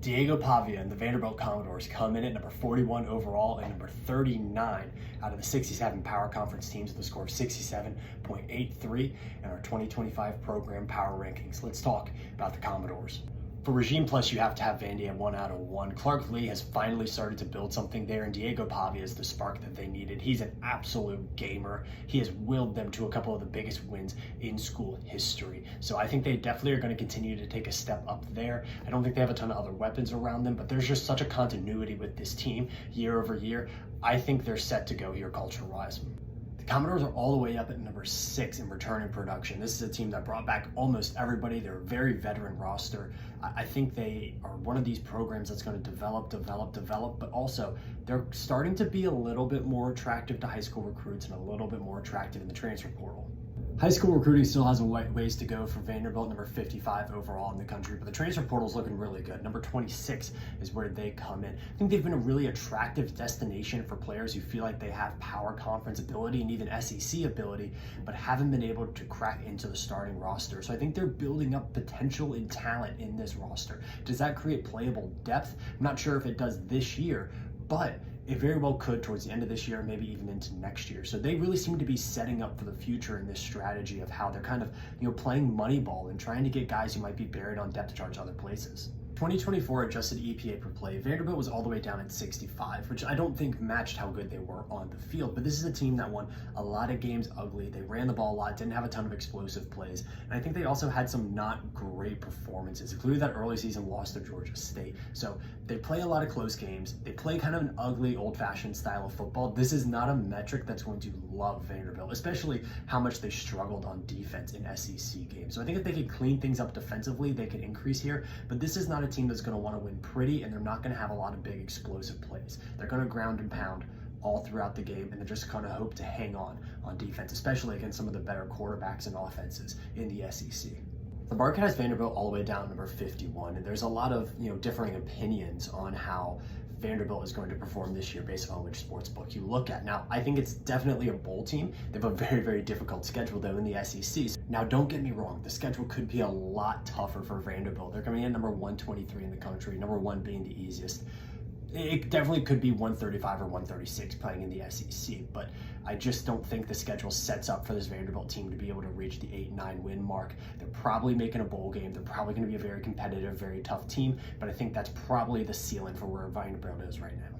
Diego Pavia and the Vanderbilt Commodores come in at number 41 overall and number 39 out of the 67 Power Conference teams with a score of 67.83 in our 2025 program power rankings. Let's talk about the Commodores. For Regime Plus, you have to have Vandy at 1 out of 1. Clark Lee has finally started to build something there, and Diego Pavia is the spark that they needed. He's an absolute gamer. He has willed them to a couple of the biggest wins in school history. So I think they definitely are going to continue to take a step up there. I don't think they have a ton of other weapons around them, but there's just such a continuity with this team year over year. I think they're set to go here culture-wise. The Commodores are all the way up at number 6 in returning production. This is a team that brought back almost everybody. They're a very veteran roster. I think they are one of these programs that's going to develop, but also they're starting to be a little bit more attractive to high school recruits and a little bit more attractive in the transfer portal. High school recruiting still has a ways to go for Vanderbilt, number 55 overall in the country, but the transfer portal is looking really good. Number 26 is where they come in. I think they've been a really attractive destination for players who feel like they have power conference ability and even SEC ability, but haven't been able to crack into the starting roster. So I think they're building up potential and talent in this roster. Does that create playable depth? I'm not sure if it does this year, but it very well could towards the end of this year, maybe even into next year. So they really seem to be setting up for the future in this strategy of how they're kind of, playing Moneyball and trying to get guys who might be buried on depth charts other places. 2024 adjusted EPA per play, Vanderbilt was all the way down at 65, which I don't think matched how good they were on the field. But this is a team that won a lot of games ugly. They ran the ball a lot, didn't have a ton of explosive plays. And I think they also had some not great performances, including that early season loss to Georgia State. So they play a lot of close games. They play kind of an ugly, old-fashioned style of football. This is not a metric that's going to love Vanderbilt, especially how much they struggled on defense in SEC games. So I think if they could clean things up defensively, they could increase here. But this is not a team that's going to want to win pretty, and they're not going to have a lot of big explosive plays. They're going to ground and pound all throughout the game, and they're just going to hope to hang on defense, especially against some of the better quarterbacks and offenses in the SEC. The market has Vanderbilt all the way down number 51, and there's a lot of differing opinions on how Vanderbilt is going to perform this year based on which sports book you look at. Now, I think it's definitely a bowl team. They have a very, very difficult schedule though in the SEC. Now, don't get me wrong, the schedule could be a lot tougher for Vanderbilt. They're coming in number 123 in the country, number 1 being the easiest. It definitely could be 135 or 136 playing in the SEC, but I just don't think the schedule sets up for this Vanderbilt team to be able to reach the 8-9 win mark. They're probably making a bowl game. They're probably going to be a very competitive, very tough team, but I think that's probably the ceiling for where Vanderbilt is right now.